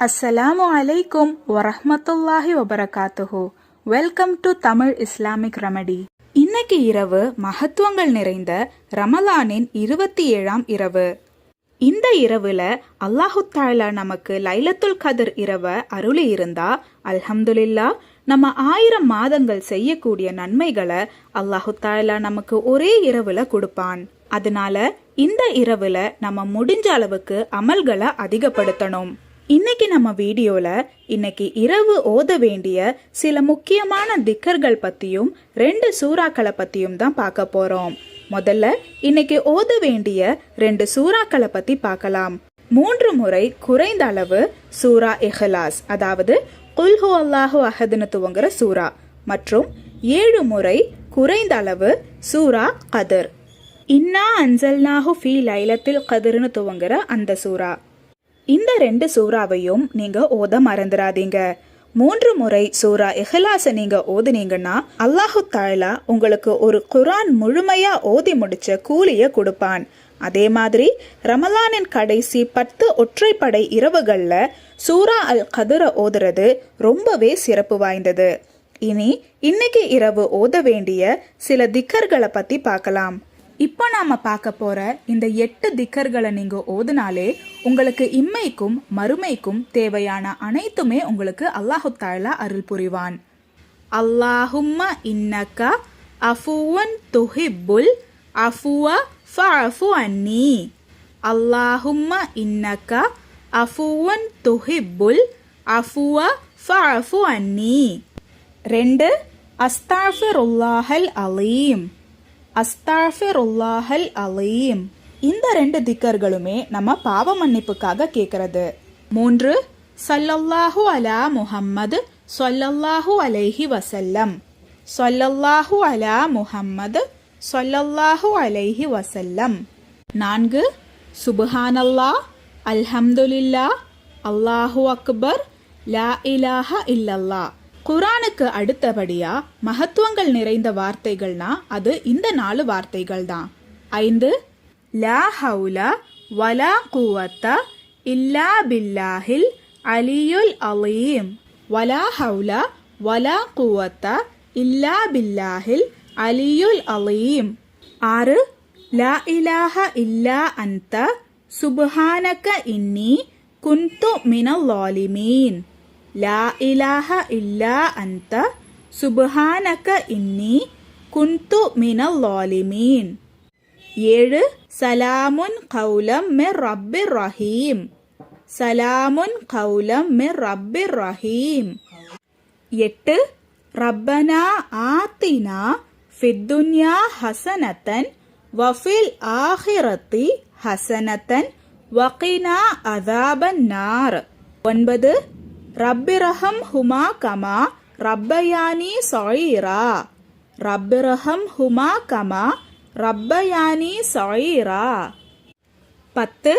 அஸ்ஸலாமு அலைக்கும் வரஹ்மத்துல்லாஹி வபரகாத்துஹு. Welcome to Tamil Islamic remedy. இன்னைக்கு இரவு மகத்துவங்கள் நிறைந்த ரமலானின் 27ஆம் இரவு. இந்த இரவுல அல்லாஹு தஆலா நமக்கு லைலத்துல் கத்ர் இரவ அருளி இருந்தா அல்ஹம்துலில்லா, நம்ம 1000 மாதங்கள் செய்யக்கூடிய நன்மைகளை அல்லாஹு தஆலா நமக்கு ஒரே இரவுல கொடுப்பான். அதனால இந்த இரவுல நம்ம முடிஞ்ச அளவுக்கு அமல்களை அதிகப்படுத்தணும். இன்னைக்கு நம்ம வீடியோல இன்னைக்கு இரவு ஓத வேண்டிய சில முக்கியமான திக்கர்கள் பத்தியும் 2 சூறாக்களை பத்தியும் தான் பார்க்க போறோம். முதல்ல இன்னைக்கு ஓத வேண்டிய 2 சூறாக்களை பத்தி பார்க்கலாம். 3 முறை குறைந்த அளவு சூரா இஹ்லாஸ், அதாவது குல் ஹு அல்லாஹு அஹத்னு துவங்குற சூரா, மற்றும் 7 முறை குறைந்த அளவு சூரா கத்ர், இன்னா அன்சல்நாஹு ஃபீ லைலத்தில் கத்ர்னு துவங்குற அந்த சூரா. இந்த 2 சூறாவையும் நீங்க ஓத மறந்துடாதீங்க. 3 முறை சூரா இஹ்லாஸை நீங்க ஓதுனீங்கன்னா அல்லாஹு தஆலா உங்களுக்கு ஒரு குர்ஆன் முழுமையா ஓதி முடிச்ச கூலிய கொடுப்பான். அதே மாதிரி ரமலானின் கடைசி 10 ஒற்றைப்படை இரவுகள்ல சூரா அல் கத்ர ஓதுறது ரொம்பவே சிறப்பு வாய்ந்தது. இன்னைக்கு இரவு ஓத வேண்டிய சில திக்கர்களை பத்தி பார்க்கலாம். இப்போ நாம பார்க்க போற இந்த 8 திக்கர்களை நீங்க ஓதுனாலே உங்களுக்கு இம்மைக்கும் மறுமைக்கும் தேவையான அனைத்துமே உங்களுக்கு அல்லாஹு தஆலா அருள் புரிவான். அல்லாஹும்ம இன்னக அஃபுவன் துஹிப்புல் அஃபுவ ஃபஅஃபு அன்னி. அல்லாஹும்ம இன்னக அஃபுவன் துஹிப்புல் அஃபுவ ஃபஅஃபு அன்னி. 2 அஸ்தக்ஃபிருல்லாஹல் அலீம். அஸ்தக்ஃபிருல்லாஹல் அலீம். இந்த 2 திக்கர்களுமே நம்ம பாவ மன்னிப்புக்காக கேட்கறது. 3 ஸல்லல்லாஹு அலா முஹம்மது ஸல்லல்லாஹு அலைஹி வஸல்லம். ஸல்லல்லாஹு அலா முஹம்மது ஸல்லல்லாஹு அலைஹி வஸல்லம். 4 சுப்ஹானல்லாஹ், அல்ஹம்துலில்லாஹ், அல்லாஹு அக்பர், லா இலாஹ இல்லல்லாஹ். குர்ஆனுக்கு அடுத்தபடியா மகத்துவங்கள் நிறைந்த வார்த்தைகள்னா அது இந்த 4 வார்த்தைகள் தான். 5 லா ஹவுல வலா குவத்த இல்லா பில்லாஹில் அலியுல் அலீம். வலா ஹவுல வலா குவத்த இல்லா பில்லாஹில் அலியுல் அலீம். 6 லா இலாஹ இல்லா அன்த சுப்ஹானக இன்னி குன்து மினல் ஸாலிமீன். லா இலாஹ இல்லா அன்த சுப்ஹானக இன்னி குன்து மினல் ஸாலிமீன். 7 சலாமுன் கௌலம் மிர் ரப்பிர் ரஹீம். சலாமுன் கௌலம் மிர் ரப்பிர் ரஹீம். 8 ரப்பனா ஆத்தினா ஃபித் துன்யா ஹஸனத்தன் வஃபில் ஆஹிரத்தி ஹஸனத்தன் வகினா அஸாபன் நார். 9 ரப்பிரஹம் ஹுமா கமா ரப்பயானி ஸஈரா. ரப்பிரஹம் ஹுமா கமா ரப்பயானி ஸஈரா. 10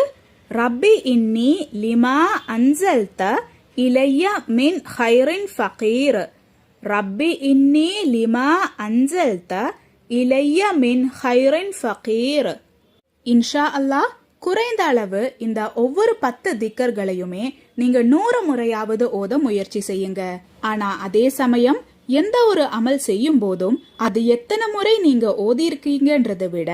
ரப்பி இன்னி லிமா அன்ஸல்த இலைய மின் கைரின் ஃபகீர். ரப்பி இன்னி லிமா அன்ஸல்த இலைய மின் கைரின் ஃபகீர். இன்ஷா அல்லாஹ் குறைந்த அளவு இந்த ஒவ்வொரு 10 திக்கர்களையுமே நீங்க 100 முறையாவது ஓத முயற்சி செய்யுங்க. ஆனா அதே சமயம் எந்த ஒரு அமல் செய்யும் போதும் அது எத்தனை முறை நீங்க ஓதியிருக்கீங்கன்றதை விட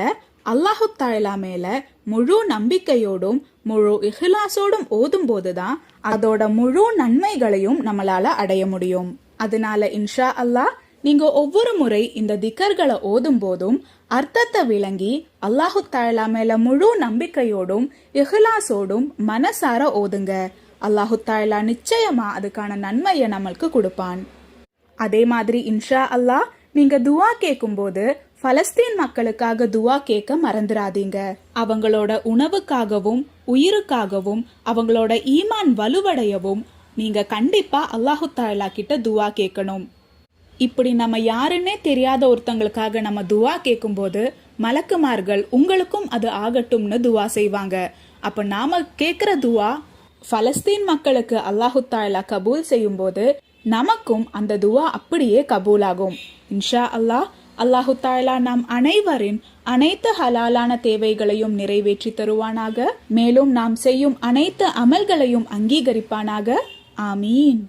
அல்லாஹு தஆலா மேல முழு நம்பிக்கையோடும் முழு இஹ்லாஸோடும் ஓதும் போதுதான் அதோட முழு நன்மைகளையும் நம்மளால அடைய முடியும். அதனால இன்ஷா அல்லாஹ் நீங்க ஒவ்வொரு முறை இந்த திக்கர்களை ஓதும் போதும் அர்த்தத்தை விளங்கி அல்லாஹு தஆலா மேல முழு நம்பிக்கையோடும் இஹ்லாஸோடும் மனசார ஓதுங்க. அல்லாஹு தஆலா நிச்சயமா அதுக்கான நன்மையை நம்மளுக்கு கொடுப்பான். அதே மாதிரி இன்ஷா அல்லாஹ் நீங்க துவா கேட்கும் போது பலஸ்தீன் மக்களுக்காக துவா கேட்க மறந்துடாதீங்க. அவங்களோட உணவுக்காகவும் உயிருக்காகவும் அவங்களோட ஈமான் வலுவடையவும் நீங்க கண்டிப்பா அல்லாஹு தஆலா கிட்ட துவா கேட்கணும். இப்படி நம்ம யாருன்னே தெரியாத ஒருத்தங்களுக்காக நம்ம துவா கேட்கும்போது மலக்குமார்கள் உங்களுக்கும் அது ஆகட்டும்னு துவா செய்வாங்க. அப்ப நாம கேட்கிற துவா பலஸ்தீன் மக்களுக்கு அல்லாஹு தஆலா கபூல் செய்யும் போது நமக்கும் அந்த துவா அப்படியே கபூலாகும். இன்ஷா அல்லாஹ் அல்லாஹு தாலா நாம் அனைவரின் அனைத்து ஹலாலான தேவைகளையும் நிறைவேற்றி தருவானாக. மேலும் நாம் செய்யும் அனைத்து அமல்களையும் அங்கீகரிப்பானாக. ஆமீன்.